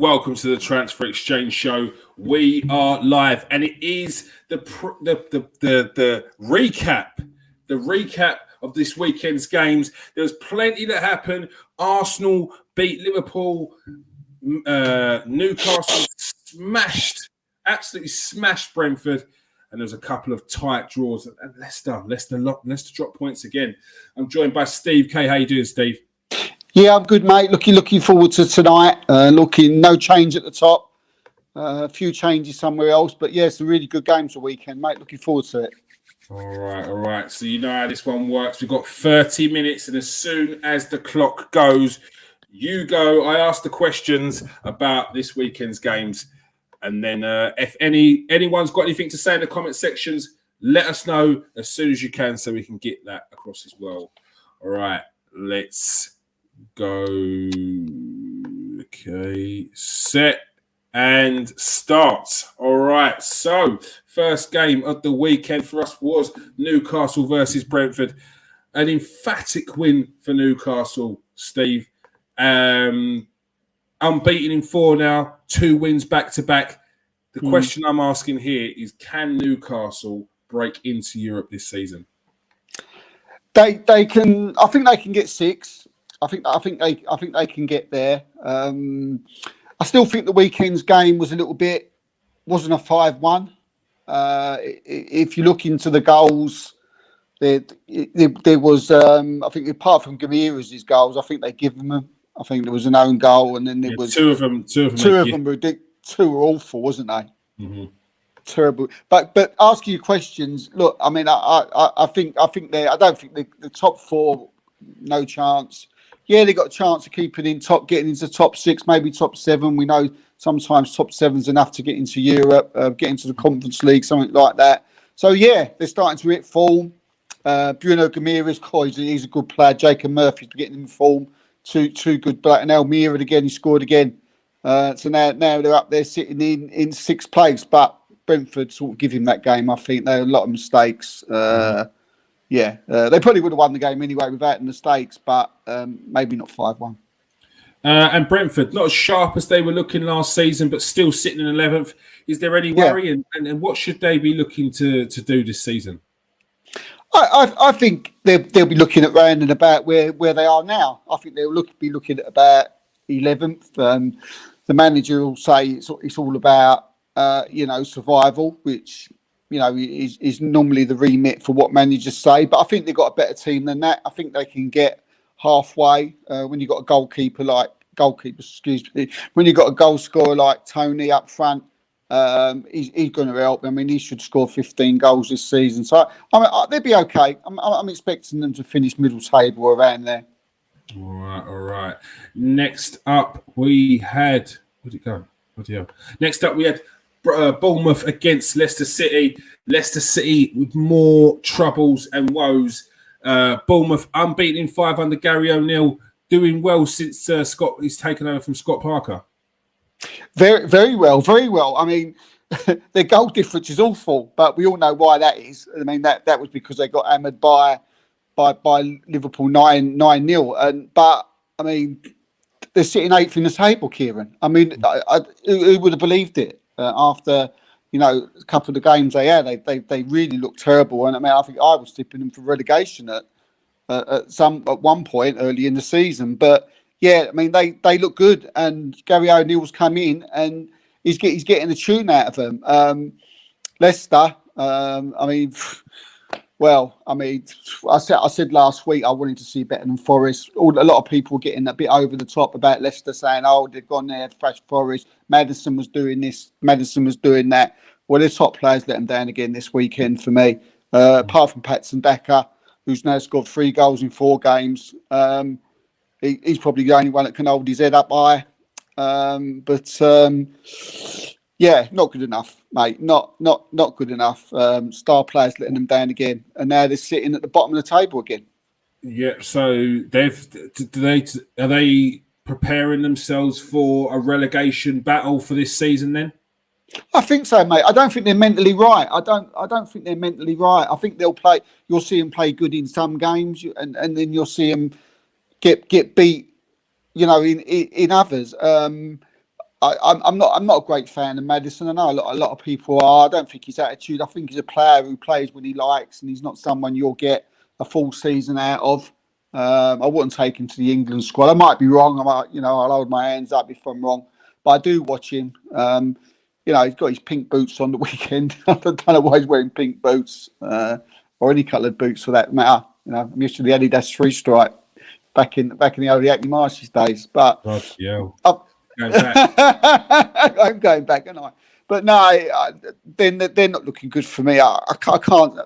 Welcome to the Transfer Exchange Show. We are live, and it is the recap of this weekend's games. There was plenty that happened. Arsenal beat Liverpool. Newcastle absolutely smashed Brentford, and there was a couple of tight draws. And Leicester dropped points again. I'm joined by Steve K. How you doing, Steve? Yeah, I'm good, mate. Looking forward to tonight. No change at the top. A few changes somewhere else, but yeah, it's a really good game for the weekend, mate. Looking forward to it. All right. So you know how this one works. We've got 30 minutes, and as soon as the clock goes, you go. I ask the questions about this weekend's games, and then if anyone's got anything to say in the comment sections, let us know as soon as you can, so we can get that across as well. All right, let's go. Okay, set and start. All right, so first game of the weekend for us was Newcastle versus Brentford. An emphatic win for Newcastle, Steve. Unbeaten in 4 now, 2 wins back to back. The question I'm asking here is, can Newcastle break into Europe this season? They can. I think they can get 6. I think they can get there. I still think the weekend's game wasn't a 5-1. If you look into the goals, there was I think apart from Gamira's goals, I think they give them. I think there was an own goal, and then there was two of them. Two were awful, wasn't they? Mm-hmm. Terrible. But asking you questions. Look, I mean, I think I don't think the top 4, no chance. Yeah, they got a chance of keeping in top, getting into top 6, maybe top 7. We know sometimes top 7's enough to get into Europe, get into the Conference League, something like that. So yeah, they're starting to hit form. Bruno Gamira's, he's a good player. Jacob Murphy's getting in form. Two good players. And Almira again, he scored again. So now they're up there sitting in 6th place. But Brentford sort of give him that game. I think they had a lot of mistakes. They probably would have won the game anyway without the mistakes, but maybe not 5-1. And Brentford, not as sharp as they were looking last season, but still sitting in 11th. Is there any worry? Yeah. And what should they be looking to do this season? I think they'll be looking at round and about where they are now. I think they'll be looking at about 11th. The manager will say it's all about survival, which is normally the remit for what managers say. But I think they've got a better team than that. I think they can get halfway when you've got a when you've got a goal scorer like Tony up front. He's going to help. I mean, he should score 15 goals this season. So they'll be okay. I'm expecting them to finish middle table around there. All right. Next up, we had... Where'd it go? Next up, we had Bournemouth against Leicester City. Leicester City with more troubles and woes. Bournemouth unbeaten in 5 under Gary O'Neill, doing well since Scott is taken over from Scott Parker. Very, very well, very well. I mean, their goal difference is awful, but we all know why that is. I mean, that was because they got hammered by Liverpool 9-0. But I mean, they're sitting 8th in the table, Kieran. I mean, who would have believed it after a couple of the games they had? They really looked terrible, and I mean, I think I was tipping them for relegation at one point early in the season, but. Yeah, I mean, they look good, and Gary O'Neill's come in, and he's getting a tune out of them. Leicester, I said last week I wanted to see better than Forest. A lot of people were getting a bit over the top about Leicester, saying, "Oh, they've gone there, fresh Forest. Maddison was doing this, Maddison was doing that." Well, their top players let them down again this weekend for me. Apart from Patson Daka, who's now scored 3 goals in 4 games. He's probably the only one that can hold his head up high. Not good enough, mate. Not good enough. Star players letting them down again, and now they're sitting at the bottom of the table again. Yeah. So are they preparing themselves for a relegation battle for this season? Then I think so, mate. I don't think they're mentally right. I don't think they're mentally right. I think they'll play. You'll see them play good in some games, and then you'll see them get beat, in others. I'm not a great fan of Maddison. I know a lot of people are. I don't think his attitude. I think he's a player who plays when he likes, and he's not someone you'll get a full season out of. I wouldn't take him to the England squad. I might be wrong. I'll hold my hands up if I'm wrong. But I do watch him. He's got his pink boots on the weekend. I don't know why he's wearing pink boots or any coloured boots for that matter. I'm used to the Adidas three stripe back in the old Hackney Marshes days. But yeah. Going back. I'm going back, aren't I? But no, they're not looking good for me. I can't.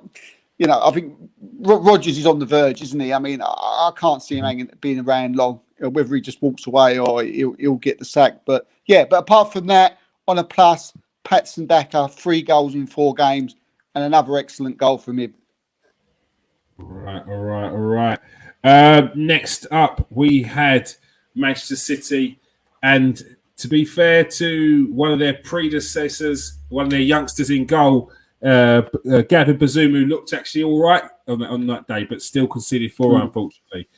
I think Rodgers is on the verge, isn't he? I mean, I can't see him being around long. Whether he just walks away or he'll get the sack. But apart from that, on a plus, Patson Daka, 3 goals in 4 games, and another excellent goal from him. All right. Next up, we had Manchester City. And to be fair to one of their predecessors, one of their youngsters in goal, Gavin Bazumu looked actually all right on that day, but still conceded 4, unfortunately.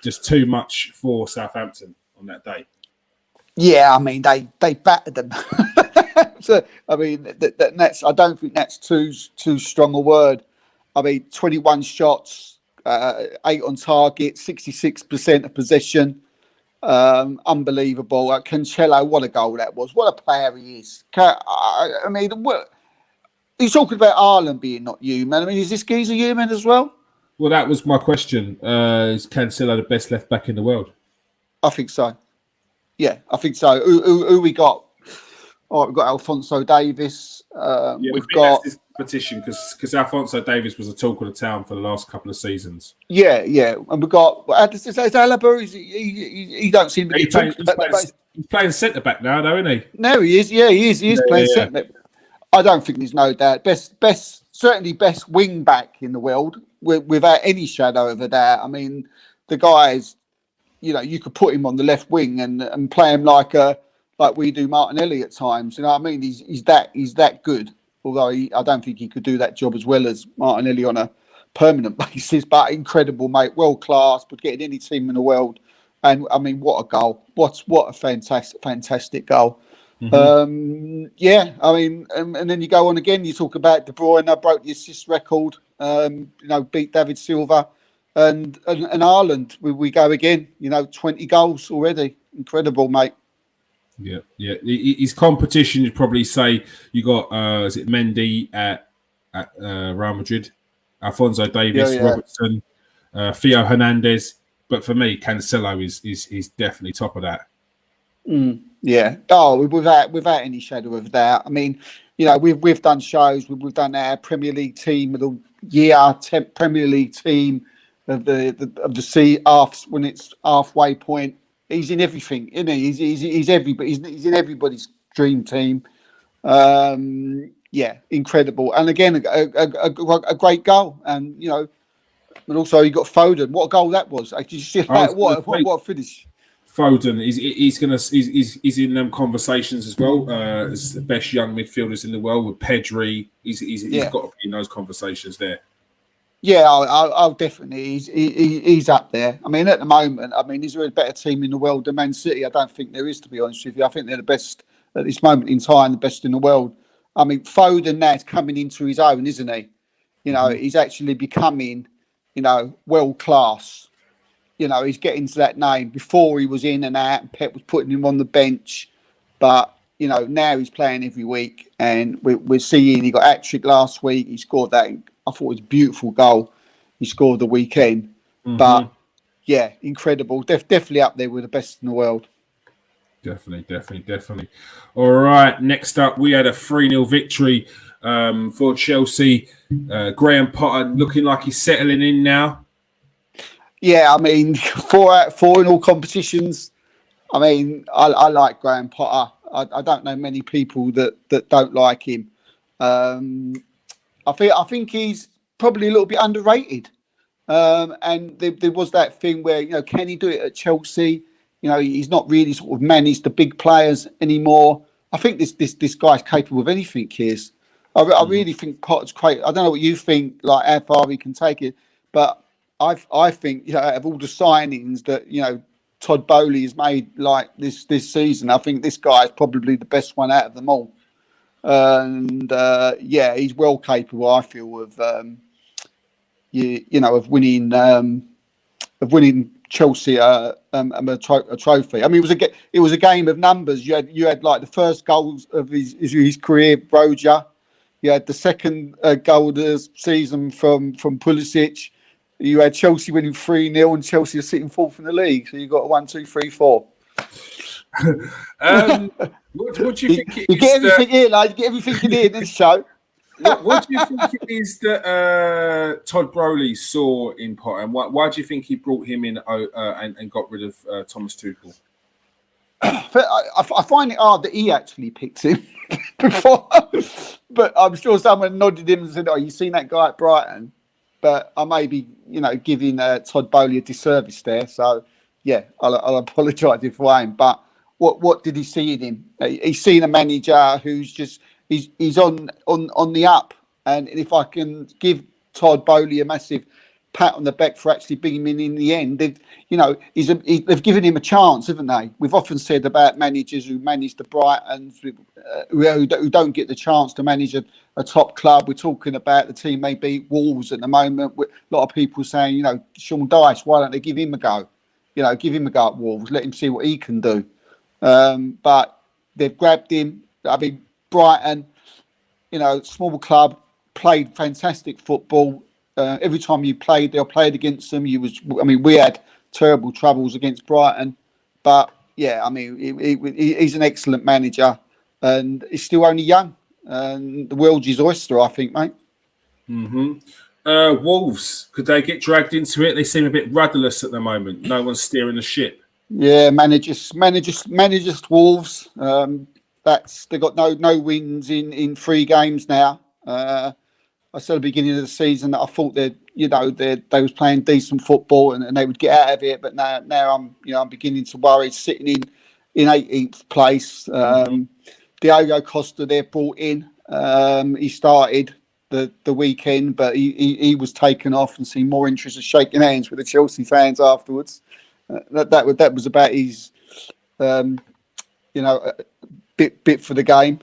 Just too much for Southampton on that day. Yeah, I mean, they battered them. So, I mean, that's I don't think that's too strong a word. I mean, 21 shots, 8 on target, 66% of possession. Unbelievable. Cancelo, what a goal that was. What a player he is. I mean, he's talking about Ireland being not human. I mean, is this geezer human as well? Well, that was my question. Is Cancelo the best left back in the world? I think so. Yeah, I think so. Who we got? Oh, we've got Alphonso Davies. We've got this competition because Alphonso Davies was the talk of the town for the last couple of seasons. Yeah, and we've got is Alaba. He don't seem to be he's playing centre back now, though, isn't he? No, he is. Yeah, he is playing centre back. I don't think there's no doubt. Certainly best wing back in the world without any shadow of a doubt. I mean, the guy's, you could put him on the left wing and play him like we do Martinelli at times. You know what I mean? He's that good. Although I don't think he could do that job as well as Martinelli on a permanent basis. But incredible, mate. World class. But getting any team in the world. And I mean, what a goal! What a fantastic goal. Mm-hmm. I mean, and then you go on again. You talk about De Bruyne broke the assist record. Beat David Silva, and Ireland. We go again. 20 goals already. Incredible, mate. Yeah. His competition, you'd probably say you got is it Mendy at Real Madrid, Alphonso Davies, Robertson, Theo Hernandez. But for me, Cancelo is definitely top of that. Yeah. Oh, without any shadow of doubt. I mean, we've done shows. We've done our Premier League team of the year, Premier League team of the sea when it's halfway point. He's in everything, isn't he? He's everybody. He's in everybody's dream team. Incredible. And again, a great goal. And and also you got Foden. What a goal that was! Did you see that? What a finish! Foden, he's in them conversations as well as the best young midfielders in the world with Pedri. He's got to be in those conversations there. Yeah, I'll definitely. He's up there. I mean, at the moment, is there a better team in the world than Man City? I don't think there is, to be honest with you. I think they're the best at this moment in time, the best in the world. I mean, Foden now's coming into his own, isn't he? He's actually becoming, world class. He's getting to that name. Before he was in and out, and Pep was putting him on the bench. But, now he's playing every week. And we're seeing he got a hat-trick last week. He scored that. I thought it was a beautiful goal he scored the weekend. Mm-hmm. But, yeah, incredible. Definitely up there with the best in the world. Definitely. All right, next up, we had a 3-0 victory for Chelsea. Graham Potter looking like he's settling in now. Yeah, 4 out of 4 in all competitions. I like Graham Potter. I don't know many people that don't like him. I think he's probably a little bit underrated. And there was that thing where, can he do it at Chelsea? He's not really sort of managed the big players anymore. I think this guy's capable of anything, Kears. I really think Potter's great. I don't know what you think, like how far he can take it, but I think, out of all the signings that, Todd Bowley has made like this season. I think this guy is probably the best one out of them all. And he's well capable, I feel, of of winning Chelsea a trophy. I mean, it was a game of numbers. You had like the first goals of his career, Broja. You had the second goal of the season from Pulisic. You had Chelsea winning 3-0 and Chelsea are sitting fourth in the league. So you got 1, 2, 3, 4. What do you think it you is? Get everything here, like you get everything in this show. What do you think it is that Todd Bowley saw in Potter, and why do you think he brought him in and got rid of Thomas Tuchel? I find it hard that he actually picked him before, but I'm sure someone nodded him and said, "Oh, you seen that guy at Brighton?" But I may be, giving Todd Bowley a disservice there. So, yeah, I'll apologise if I am. But what did he see in him? He's seen a manager who's just he's on the up. And if I can give Todd Bowley a massive pat on the back for actually bringing him in the end, they've given him a chance, haven't they? We've often said about managers who manage the Brightons, who don't get the chance to manage a top club. We're talking about the team they beat Wolves at the moment. A lot of people saying, Sean Dyche, why don't they give him a go? Give him a go at Wolves, let him see what he can do. But they've grabbed him. I mean, Brighton, small club, played fantastic football. Every time you played against them, we had terrible troubles against Brighton. But, yeah, I mean, he's an excellent manager and he's still only young. And the world's his oyster, I think, mate. Mm-hmm. Wolves, could they get dragged into it? They seem a bit rudderless at the moment. No one's steering the ship. Yeah, managers Wolves. They got no wins in 3 games now. I said at the beginning of the season that I thought they was playing decent football and they would get out of it, but now I'm beginning to worry. Sitting in 18th place. Diogo Costa they brought in. He started the weekend, but he was taken off and seemed more interested in shaking hands with the Chelsea fans afterwards. That was about his bit for the game,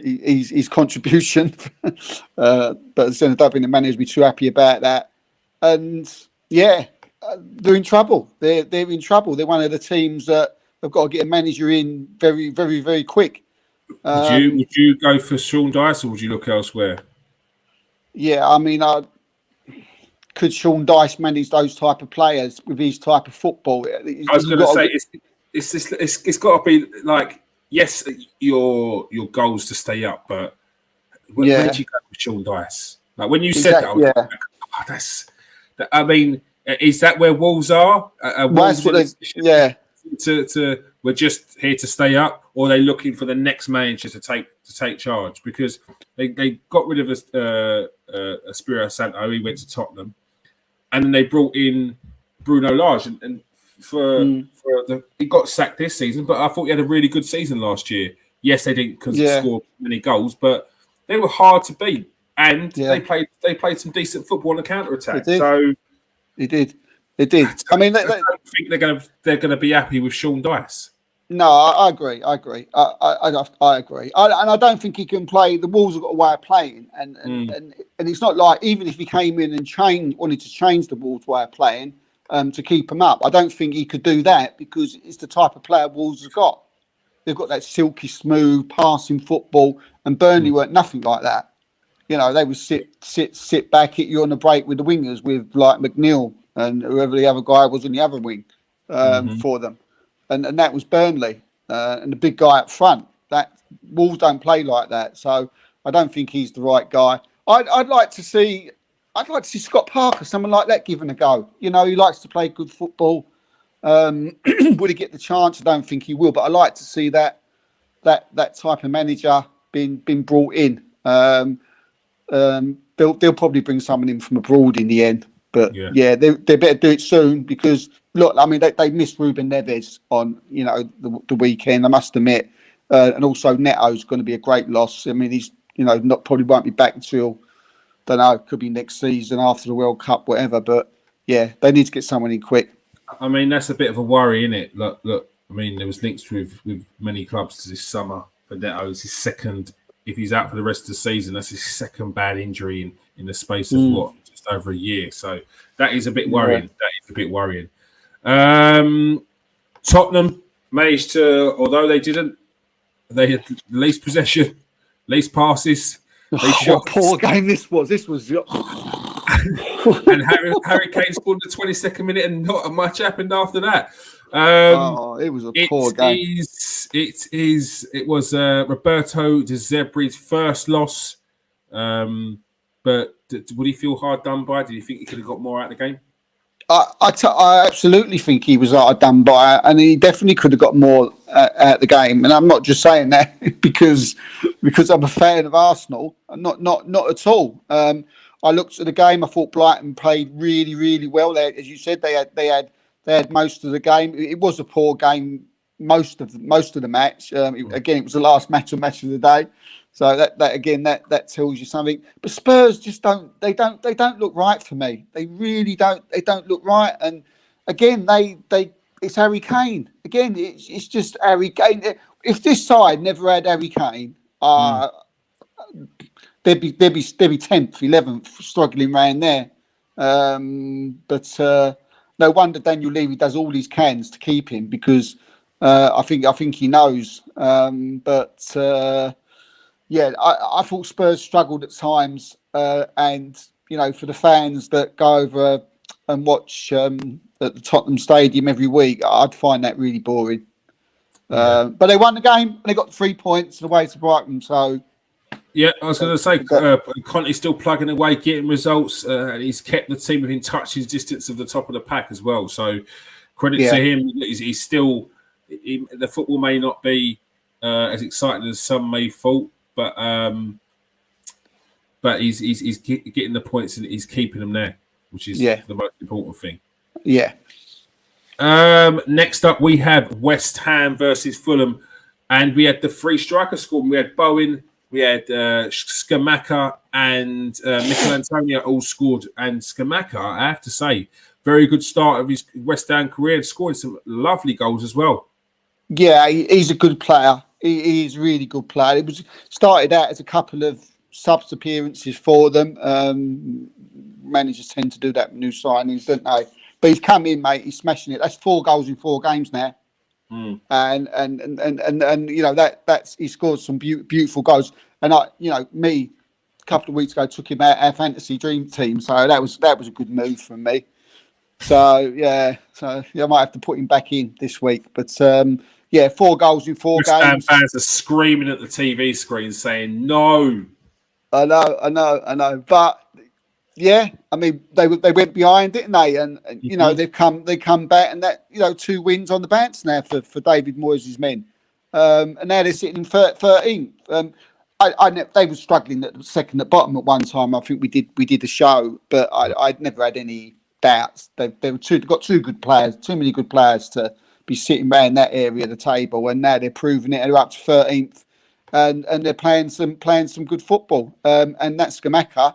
his contribution. But as I don't think the manager will be too happy about that. And yeah, they're in trouble. They're in trouble. They're one of the teams that have got to get a manager in very, very, very quick. Would you go for Sean Dyche or would you look elsewhere? Yeah, I mean, could Sean Dyche manage those type of players with his type of football? I was going to say it's got to be like, yes, your goals to stay up, but where did you go with Sean Dyche? Like when you said that, I was like, I mean, is that where Wolves are? Wolves we're just here to stay up, or are they looking for the next manager to take charge? Because they got rid of Espirito Santo, he went to Tottenham, and then they brought in Bruno Lage, and he got sacked this season, but I thought he had a really good season last year. Yes, they didn't score many goals, but they were hard to beat, and they played some decent football on the counter attack. So they did. I mean, I don't think they're going to be happy with Sean Dyche. No, I agree. I agree. And I don't think he can play. The Wolves have got a way of playing, and it's not like even if he came in and wanted to change the Wolves' way of playing to keep them up, I don't think he could do that because it's the type of player Wolves have got. They've got that silky smooth passing football, and Burnley weren't nothing like that. They would sit back, hit you on the break with the wingers, with like McNeil and whoever the other guy was in the other wing for them. And that was Burnley and the big guy up front. That Wolves don't play like that, so I don't think he's the right guy. I'd like to see Scott Parker, someone like that, given a go. He likes to play good football. Would he get the chance? I don't think he will, but I like to see that type of manager being brought in. They'll probably bring someone in from abroad in the end. But they better do it soon because look, I mean they missed Ruben Neves on the weekend. I must admit, and also Neto's going to be a great loss. I mean he's probably won't be back until don't know, could be next season after the World Cup, whatever. But yeah, they need to get someone in quick. I mean, that's a bit of a worry, isn't it? Look. I mean, there was links with many clubs this summer. But that was his second. If he's out for the rest of the season, that's his second bad injury in the space of just over a year. So that is a bit worrying. Yeah. That is a bit worrying. Tottenham managed to, although they didn't, they had least possession, least passes. What a poor game this was. This was. And Harry Kane scored in the 22nd minute, and not much happened after that. It was a poor game. It was Roberto De Zebri's first loss. But would he feel hard done by? Do you think he could have got more out of the game? I absolutely think he was done by, and he definitely could have got more out of the game. And I'm not just saying that because I'm a fan of Arsenal. Not at all. I looked at the game. I thought Brighton played really, really well. As you said, they had most of the game. It was a poor game most of the match. Again, it was the last match of the day. So that tells you something. But Spurs just don't look right for me. They really don't. They don't look right. And again, it's Harry Kane. Again, it's just Harry Kane. If this side never had Harry Kane, they'd be 10th, 11th, struggling around there. But no wonder Daniel Levy does all he can to keep him, because I think he knows. Yeah, I thought Spurs struggled at times, and for the fans that go over and watch at the Tottenham Stadium every week, I'd find that really boring. But they won the game and they got 3 points away to Brighton. So yeah, I was going to say Conte's still plugging away, getting results, and he's kept the team within touching distance of the top of the pack as well. So credit to him. He's still the football may not be as exciting as some may thought. But he's getting the points and he's keeping them there, which is the most important thing. Yeah. Next up, we have West Ham versus Fulham, and we had the three striker squad. We had Bowen, we had Scamacca, and Mikel Antonio all scored. And Scamacca, I have to say, very good start of his West Ham career, and scoring some lovely goals as well. Yeah, he's a good player. He's a really good player. It was started out as a couple of subs appearances for them. Managers tend to do that with new signings, don't they? But he's come in, mate. He's smashing it. That's 4 goals in 4 games now. And that's he scored some beautiful goals. And me a couple of weeks ago took him out our fantasy dream team. So that was a good move from me. So I might have to put him back in this week. But 4 goals in 4 games. Fans are screaming at the TV screen saying no. I know. But yeah, I mean they went behind, didn't they? And they come back, and that 2 wins on the bounce now for David Moyes' men. And now they're sitting in 13th. They were struggling at the second at bottom at one time. I think we did a show, but I'd never had any doubts. They've got 2 good players, too many good players to be sitting around that area of the table, and now they're proving it. They're up to 13th, and they're playing some good football. And that's Scamacca.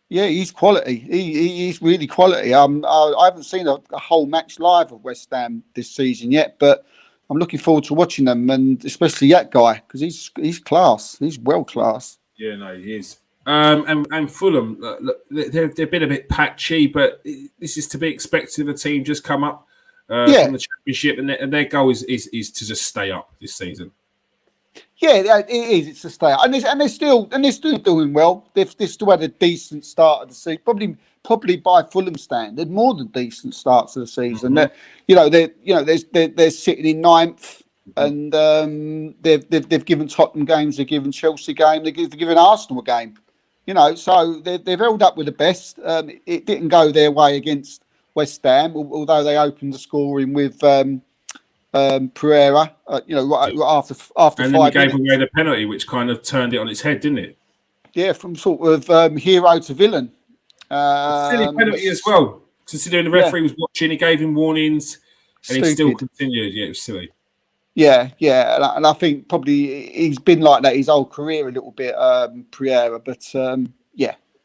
Yeah, he's quality. He's really quality. I haven't seen a whole match live of West Ham this season yet, but I'm looking forward to watching them, and especially that guy, because he's class. He's well class. Yeah, no, he is. And Fulham, look, they've been a bit patchy, but this is to be expected of a team just come up from the Championship, and their goal is to just stay up this season. Yeah, it is. It's a stay up, and they're still doing well. They've still had a decent start of the season, probably by Fulham standard, more than decent starts of the season. Mm-hmm. They're sitting in 9th, and they've given Tottenham games, they've given Chelsea a game, they've given Arsenal a game. So they've held up with the best. It didn't go their way against West Ham, although they opened the scoring with Pereira, right after 5 minutes. And then he gave away the penalty, which kind of turned it on its head, didn't it? Yeah, from sort of hero to villain. Silly penalty as well. Considering the referee was watching, he gave him warnings, and he still continued. Yeah, it was silly. Yeah, and I think probably he's been like that his whole career a little bit, Pereira. But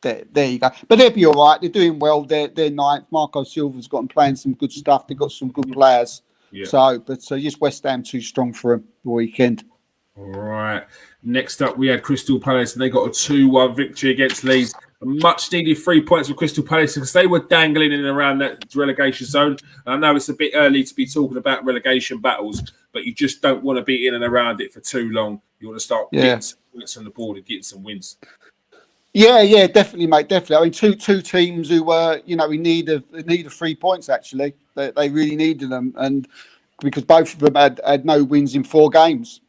there you go. But they'll be all right. They're doing well. They're ninth. Marco Silva's got them playing some good stuff. They've got some good players. Yeah. So, but just West Ham too strong for them the weekend. All right. Next up, we had Crystal Palace, and they got a 2-1 victory against Leeds. A much needed 3 points for Crystal Palace because they were dangling in and around that relegation zone. And I know it's a bit early to be talking about relegation battles, but you just don't want to be in and around it for too long. You want to start getting some points on the board and getting some wins. Yeah, definitely, mate, definitely. I mean, two teams who were, in need of 3 points. Actually, they really needed them, and because both of them had no wins in 4 games,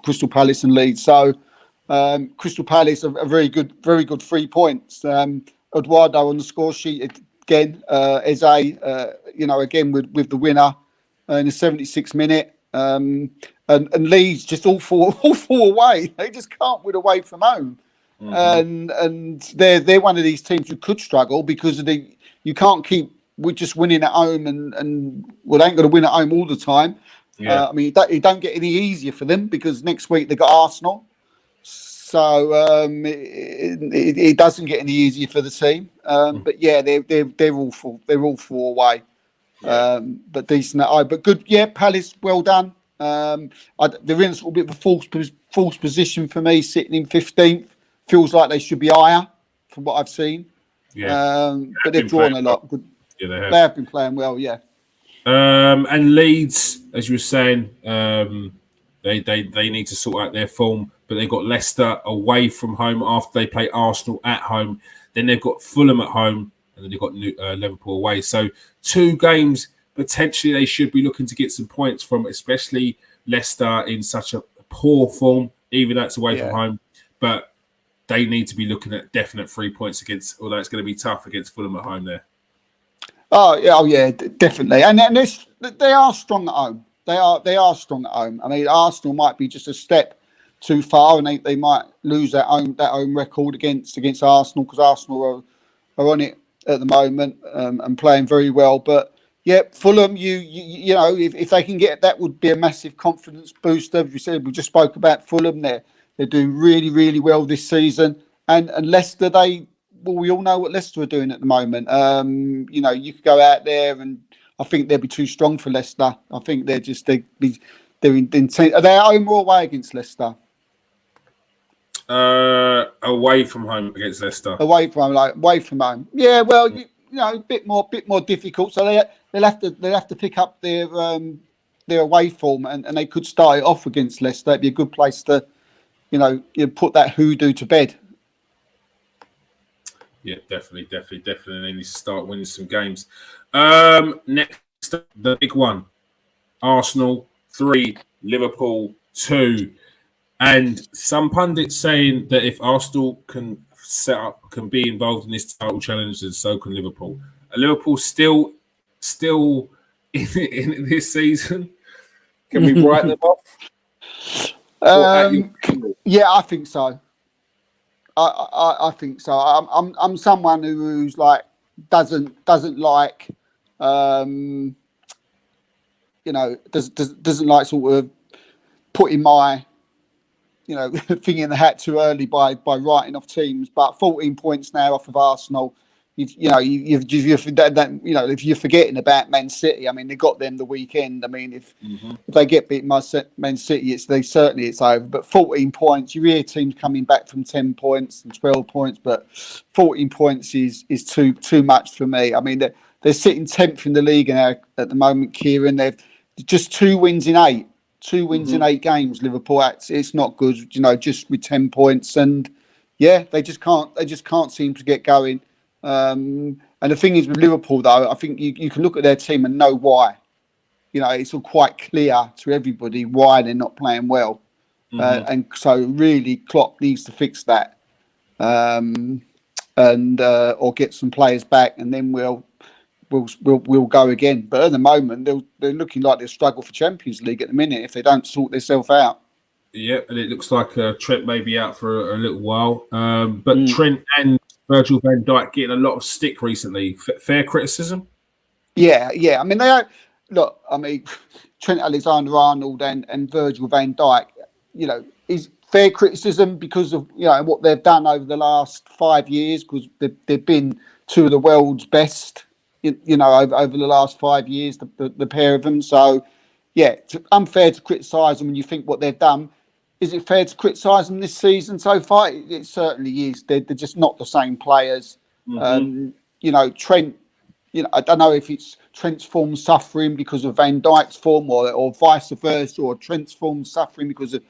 Crystal Palace and Leeds. So Crystal Palace a very good 3 points. Eduardo on the score sheet again. Eze, again with the winner in the 76th minute. And Leeds just all four away. They just can't win away from home. Mm-hmm. And they're one of these teams who could struggle because you can't keep just winning at home and they ain't going to win at home all the time. Yeah. I mean, it don't get any easier for them because next week they got Arsenal, so it doesn't get any easier for the team. But yeah, they're all four away. Yeah. But decent. But good. Yeah, Palace, well done. They're in a sort of bit of a false position for me, sitting in 15th. Feels like they should be higher from what I've seen. Yeah. But they've drawn a lot. Good. Yeah, they have been playing well. Yeah. And Leeds, as you were saying, they need to sort out their form. But they've got Leicester away from home after they play Arsenal at home. Then they've got Fulham at home, and then they've got Liverpool away. So 2 games potentially they should be looking to get some points from, especially Leicester in such a poor form, even though it's away from home. But they need to be looking at definite 3 points against, although it's going to be tough against Fulham at home there. Oh yeah, definitely. And they are strong at home. They are strong at home. I mean, Arsenal might be just a step too far, and they might lose that own record against Arsenal because Arsenal are on it at the moment and playing very well. But yeah, Fulham, you know, if they can get that, would be a massive confidence booster. As we said, we just spoke about Fulham. They're doing really, really well this season, and Leicester, we all know what Leicester are doing at the moment. You know, you could go out there, and I think they'll be too strong for Leicester. I think they're intent. Are they at home or away against Leicester? Away from home against Leicester. Away from home. Yeah, well, you know, a bit more difficult. So they'll have to pick up their away form, and they could start it off against Leicester. It'd be a good place to, you put that hoodoo to bed. Yeah, definitely. They need to start winning some games. Next, the big one. Arsenal 3, Liverpool 2. And some pundits saying that if Arsenal can be involved in this title challenge, then so can Liverpool. Are Liverpool still in this season? Can we write them off? Yeah, I think so. I think so. I'm someone who's like doesn't like doesn't like sort of putting my thing in the hat too early by writing off teams. But 14 points now off of Arsenal. If you're forgetting about Man City, I mean, they got them the weekend. I mean, if they get beaten by Man City, it's over. But 14 points, you hear teams coming back from 10 points and 12 points, but 14 points is too much for me. I mean, they're sitting 10th in the league now at the moment, Kieran. They've just 2 wins in 8. 2 wins in 8 games. Liverpool, it's not good. Just with 10 points, and yeah, they just can't seem to get going. And the thing is with Liverpool, though, I think you can look at their team and know why. It's all quite clear to everybody why they're not playing well, and so really Klopp needs to fix that, or get some players back, and then we'll go again. But at the moment, they're looking like they'll struggle for Champions League at the minute if they don't sort themselves out. Yeah, and it looks like Trent may be out for a little while. But Trent and Virgil van Dijk getting a lot of stick recently. Fair criticism? Yeah. I mean, they are. Look, I mean, Trent Alexander-Arnold and Virgil van Dijk, is fair criticism because of what they've done over the last 5 years, because they've been two of the world's best, over the last 5 years, the pair of them. So, yeah, it's unfair to criticise them when you think what they've done. Is it fair to criticise them this season so far? It certainly is. They're just not the same players. Trent. I don't know if it's Trent's form suffering because of Van Dijk's form, or vice versa, or Trent's form suffering because of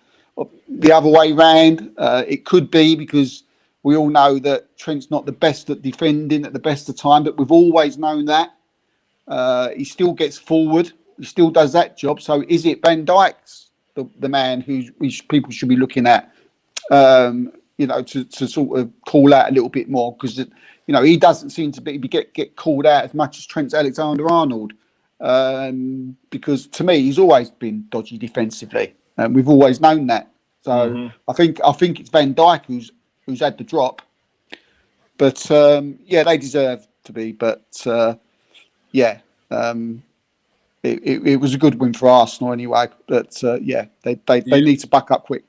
the other way round. It could be because we all know that Trent's not the best at defending at the best of time, but we've always known that. He still gets forward. He still does that job. So is it Van Dijk's the man who people should be looking at, to sort of call out a little bit more? Because, he doesn't seem to get called out as much as Trent Alexander-Arnold. Because to me, he's always been dodgy defensively. And we've always known that. So I think it's Van Dijk who's had the drop. But they deserve to be. But it was a good win for Arsenal anyway. But they need to back up quick.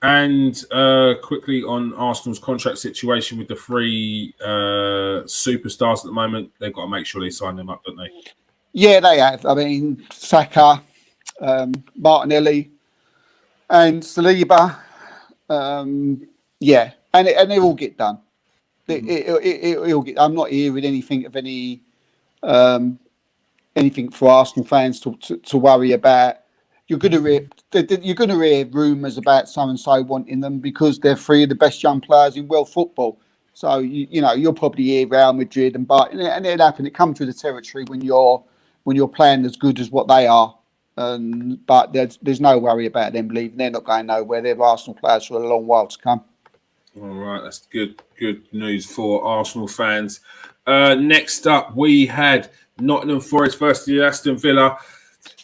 And quickly on Arsenal's contract situation with the three superstars at the moment, they've got to make sure they sign them up, don't they? Yeah, they have. I mean, Saka, Martinelli, and Saliba. And they all get done. It'll get. I'm not hearing anything of anything for Arsenal fans to worry about. You're going to hear rumours about so and so wanting them because they're three of the best young players in world football. So you'll probably hear Real Madrid and it happen. It comes with the territory when you're playing as good as what they are. But there's no worry about them leaving. They're not going nowhere. They're Arsenal players for a long while to come. All right, that's good news for Arsenal fans. Next up, we had Nottingham Forest versus Aston Villa.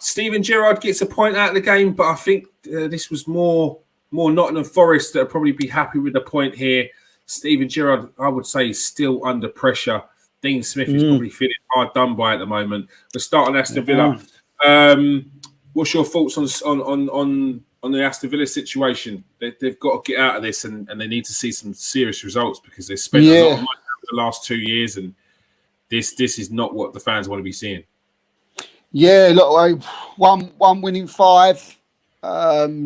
Steven Gerrard gets a point out of the game, but I think this was more Nottingham Forest that would probably be happy with the point here. Steven Gerrard, I would say, is still under pressure. Dean Smith is probably feeling hard done by at the moment. But starting Aston Villa, what's your thoughts on the Aston Villa situation? They've got to get out of this, and they need to see some serious results because they've spent a lot of money over the last 2 years, and this is not what the fans want to be seeing. Yeah, look, one winning 5,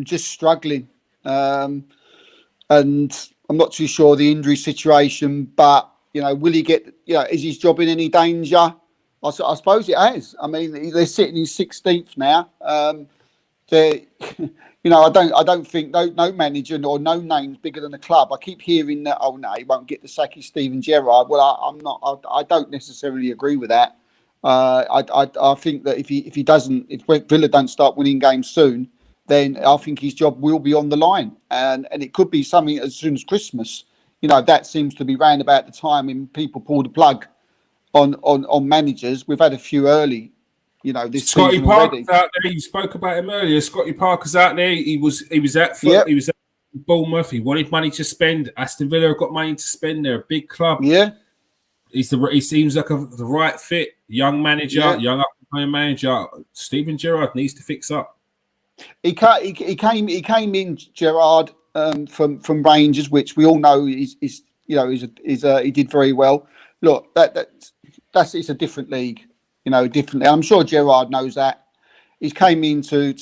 just struggling, and I'm not too sure the injury situation, but will he get? Is his job in any danger? I suppose it has. I mean, they're sitting in 16th now. I don't think no manager or no name's bigger than the club. I keep hearing that. Oh no, he won't get the sack. He's Steven Gerrard. Well, I don't necessarily agree with that. I think that if Villa don't start winning games soon, then I think his job will be on the line, and it could be something as soon as Christmas. That seems to be round about the time when people pull the plug on managers. We've had a few early, this Scotty season Parker's already. out there. You spoke about him earlier. Scotty Parker's out there. He was at he was at Bournemouth. He wanted money to spend. Aston Villa have got money to spend. They're a big club. Yeah. He seems like the right fit. Young manager, young up-and-coming manager. Steven Gerrard needs to fix up. He came in Gerrard from Rangers, which we all know he did very well. Look, it's a different league, differently. I'm sure Gerrard knows that. He came in to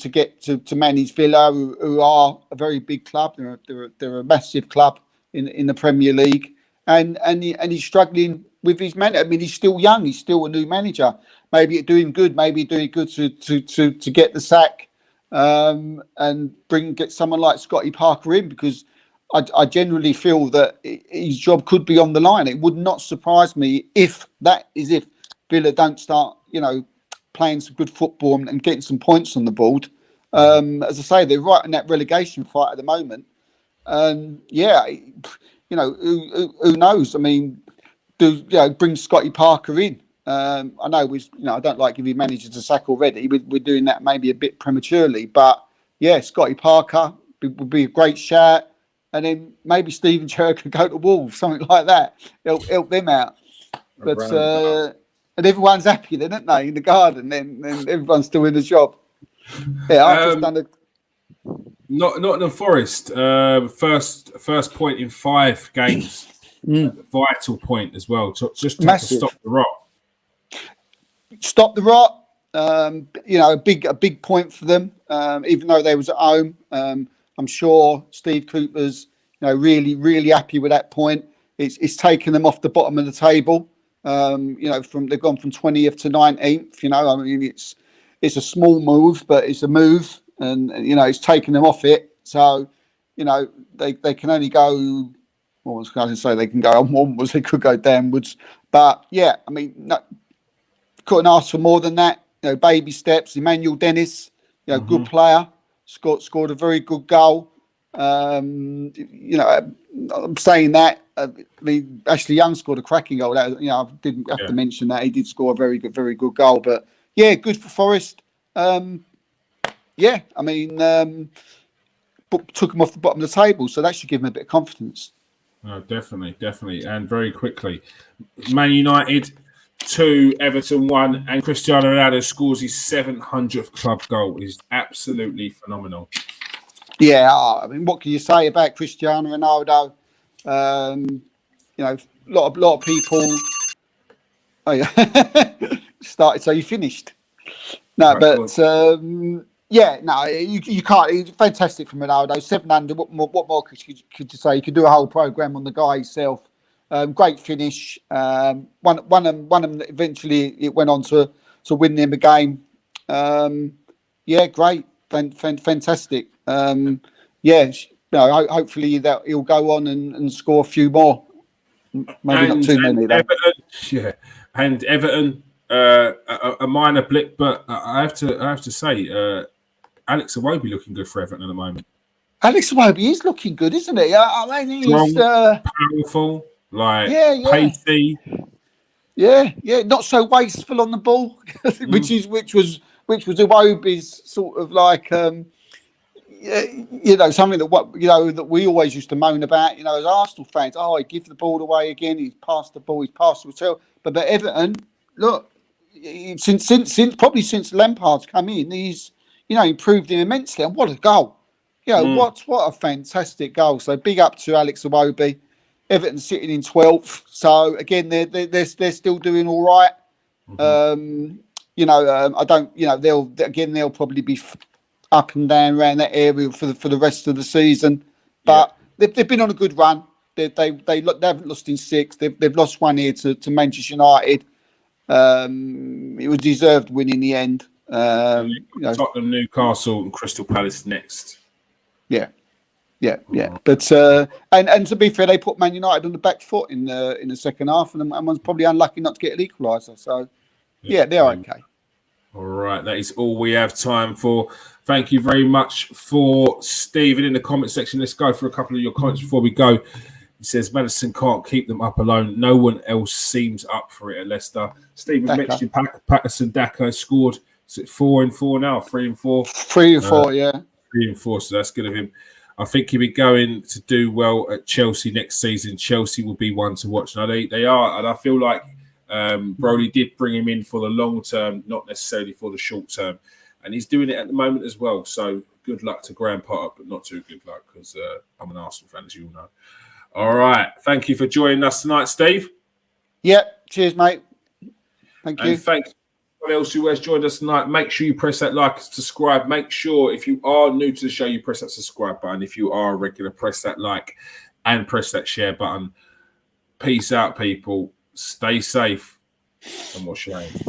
manage Villa, who are a very big club. They're a massive club in the Premier League, and he's struggling with his man. I mean, he's still young. He's still a new manager. Maybe doing good. Maybe doing good to get the sack, and get someone like Scotty Parker in, because I generally feel that his job could be on the line. It would not surprise me if Villa don't start, playing some good football and getting some points on the board. As I say, they're right in that relegation fight at the moment. Who knows? I mean, bring Scotty Parker in. I know I don't like giving managers a sack already. We're doing that maybe a bit prematurely, but yeah, Scotty Parker would be a great shout. And then maybe Steven Gerrard could go to Wolves, something like that. Help them out. But and everyone's happy then, aren't they, in the garden? Then everyone's still in the job. Yeah, I've just done Nottingham Forest, first point in 5 games. Vital point as well. Just to stop the rot. Stop the rot. A big point for them. Even though they was at home, I'm sure Steve Cooper's really happy with that point. It's taken them off the bottom of the table. They've gone from 20th to 19th. It's a small move, but it's a move, and it's taken them off it. So they can only go. What was I going to say? They can go onwards. They could go downwards. But yeah, couldn't ask for more than that. Baby steps. Emmanuel Dennis, good player, scored a very good goal. I'm saying that. Ashley Young scored a cracking goal. I didn't have to mention that he did score a very good goal. But yeah, good for Forest. Took him off the bottom of the table, so that should give him a bit of confidence. Oh, definitely, and very quickly, Man United 2, Everton 1, and Cristiano Ronaldo scores his 700th club goal. Is absolutely phenomenal. Yeah, what can you say about Cristiano Ronaldo? A lot of people. Oh yeah, started. So you finished? No, right, you can't. He's fantastic from Ronaldo. 700. What more could you say? You could do a whole program on the guy himself. Great finish. One of them eventually it went on to win them a game. Great, fantastic. Hopefully that he'll go on and score a few more. Maybe not too many though. And Everton, a minor blip, but I have to say, Alex Iwobi looking good for Everton at the moment. Alex Iwobi is looking good, isn't he? He's powerful, pacey. Yeah, not so wasteful on the ball, which was Iwobi's sort of like something that we always used to moan about, as Arsenal fans. Oh, he gives the ball away again. He's passed the ball. He's passed the ball. But Everton, look, since Lampard's come in, he's improved him immensely. And what a goal! What a fantastic goal. So big up to Alex Iwobi. Everton sitting in 12th. So again, they're still doing all right. They'll probably be up and down around that area for the rest of the season. But they've been on a good run. They haven't lost in 6. They've lost one here to Manchester United. It was deserved win in the end. Tottenham, Newcastle, and Crystal Palace next. Yeah. But and to be fair, they put Man United on the back foot in the second half, and was probably unlucky not to get an equaliser. So they're okay. All right, that is all we have time for. Thank you very much for Stephen in the comment section. Let's go for a couple of your comments before we go. He says Madison can't keep them up alone. No one else seems up for it at Leicester. Stephen mentioned Patterson Daka scored. Is it 4 and 4 now? 3 and 4? 3 and 4, yeah. 3 and 4, so that's good of him. I think he'll be going to do well at Chelsea next season. Chelsea will be one to watch. Now they are, and I feel like Brody did bring him in for the long term, not necessarily for the short term. And he's doing it at the moment as well. So good luck to Graham Potter, but not too good luck because I'm an Arsenal fan, as you all know. All right. Thank you for joining us tonight, Steve. Yeah. Cheers, mate. Thank you. And thanks everyone else who has joined us tonight. Make sure you press that like and subscribe. Make sure if you are new to the show, you press that subscribe button. If you are a regular, press that like and press that share button. Peace out, people. Stay safe and wash your hands.